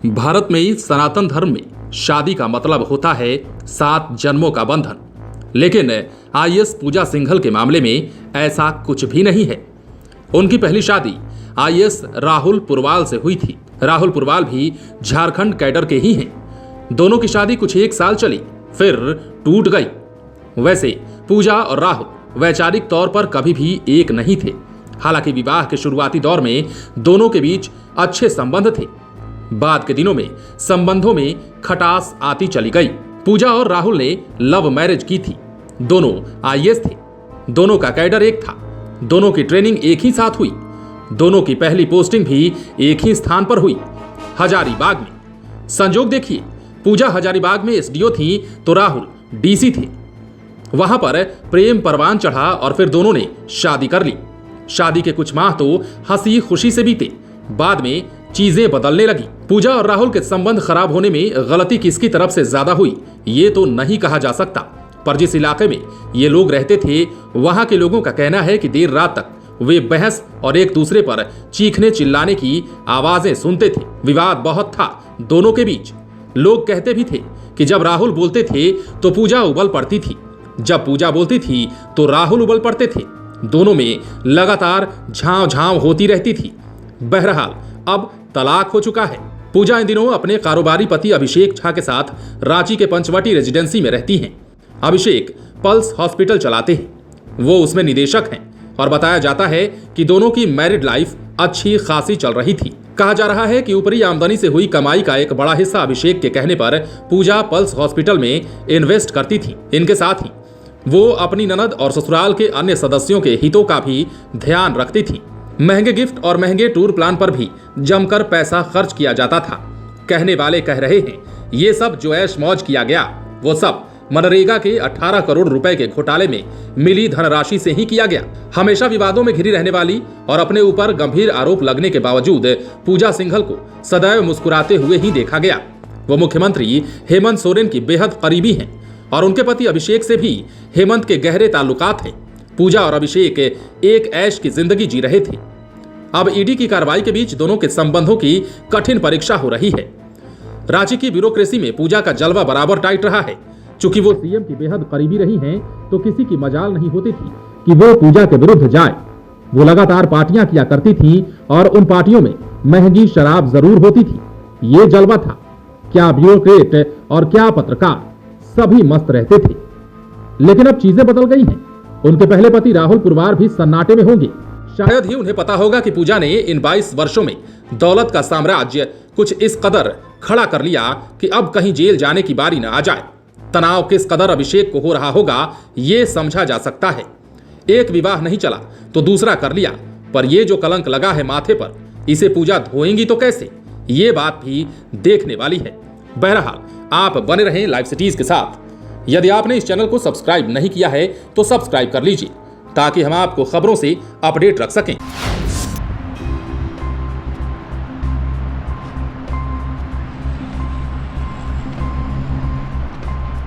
भारत में सनातन धर्म में शादी का मतलब होता है 7 जन्मों का बंधन। लेकिन आईएएस पूजा सिंघल के मामले में ऐसा कुछ भी नहीं है। उनकी पहली शादी आईएएस राहुल पुरवाल से हुई थी। राहुल पुरवाल भी झारखंड कैडर के ही हैं। दोनों की शादी कुछ 1 साल चली, फिर टूट गई। वैसे पूजा और राहुल वैचारिक तौर पर कभी भी एक नहीं थे। हालांकि विवाह के शुरुआती दौर में दोनों के बीच अच्छे संबंध थे। बाद के दिनों में संबंधों में खटास आती चली गई। पूजा और राहुल ने लव मैरिज की थी। दोनों आईएएस थे। दोनों का कैडर एक था। दोनों की ट्रेनिंग एक ही साथ हुई। दोनों की पहली पोस्टिंग भी एक ही स्थान पर हुई, हजारीबाग में। संजोग देखिए, पूजा हजारीबाग में एसडीओ थी तो राहुल डीसी थे। वहां पर प्रेम परवान चढ़ा और फिर दोनों ने शादी कर ली। शादी के कुछ माह तो हंसी खुशी से बीते, बाद में चीजें बदलने लगी। पूजा और राहुल के संबंध खराब होने में गलती किसकी तरफ से ज्यादा हुई ये तो नहीं कहा जा सकता, पर जिस इलाके में ये लोग रहते थे वहां के लोगों का कहना है कि देर रात तक वे बहस और एक दूसरे पर चीखने चिल्लाने की आवाजें सुनते थे। विवाद बहुत था दोनों के बीच। लोग कहते भी थे कि जब राहुल बोलते थे तो पूजा उबल पड़ती थी, जब पूजा बोलती थी तो राहुल उबल पड़ते थे। दोनों में लगातार झांव झांव होती रहती थी। बहरहाल अब तलाक हो चुका है। पूजा इन दिनों अपने कारोबारी पति अभिषेक झा के साथ रांची के पंचवटी रेजिडेंसी में रहती हैं। अभिषेक पल्स हॉस्पिटल चलाते हैं। वो उसमें निदेशक हैं और बताया जाता है कि दोनों की मैरिड लाइफ अच्छी खासी चल रही थी। कहा जा रहा है कि ऊपरी आमदनी से हुई कमाई का एक बड़ा हिस्सा अभिषेक के कहने पर पूजा पल्स हॉस्पिटल में इन्वेस्ट करती थी। इनके साथ ही वो अपनी ननद और ससुराल के अन्य सदस्यों के हितों का भी ध्यान रखती थी। महंगे गिफ्ट और महंगे टूर प्लान पर भी जमकर पैसा खर्च किया जाता था। कहने वाले कह रहे हैं ये सब जो ऐश मौज किया गया वो सब मनरेगा के 18 करोड़ रुपए के घोटाले में मिली धनराशि से ही किया गया। हमेशा विवादों में घिरी रहने वाली और अपने ऊपर गंभीर आरोप लगने के बावजूद पूजा सिंघल को सदैव मुस्कुराते हुए ही देखा गया। वो मुख्यमंत्री हेमंत सोरेन की बेहद करीबी हैं और उनके पति अभिषेक से भी हेमंत के गहरे ताल्लुकात हैं। पूजा और अभिषेक एक ऐश की जिंदगी जी रहे थे। अब ईडी की कार्रवाई के बीच दोनों के संबंधों की कठिन परीक्षा हो रही है। रांची की ब्यूरोक्रेसी में पूजा का जलवा बराबर टाइट रहा है। चूंकि वो सीएम की बेहद करीबी रही हैं, तो किसी की मजाल नहीं होती थी कि वो पूजा के विरुद्ध जाए। वो लगातार पार्टियां किया करती थी और उन पार्टियों में महंगी शराब जरूर होती थी। ये जलवा था। क्या ब्यूरोक्रेट और क्या पत्रकार, सभी मस्त रहते थे। लेकिन अब चीजें बदल गई हैं। उनके पहले पति राहुल पुरवाल भी सन्नाटे में होंगे। शायद ही उन्हें पता होगा कि पूजा ने इन 22 वर्षों में दौलत का साम्राज्य कुछ इस कदर खड़ा कर लिया कि अब कहीं जेल जाने की बारी न आ जाए। तनाव किस कदर अभिषेक को हो रहा होगा ये समझा जा सकता है। एक विवाह नहीं चला तो दूसरा कर लिया, पर ये जो कलंक लगा है माथे पर, इसे पूजा धोएंगी तो कैसे, ये बात भी देखने वाली है। बहरहाल आप बने रहें लाइव सिटीज के साथ। यदि आपने इस चैनल को सब्सक्राइब नहीं किया है तो सब्सक्राइब कर लीजिए ताकि हम आपको खबरों से अपडेट रख सकें।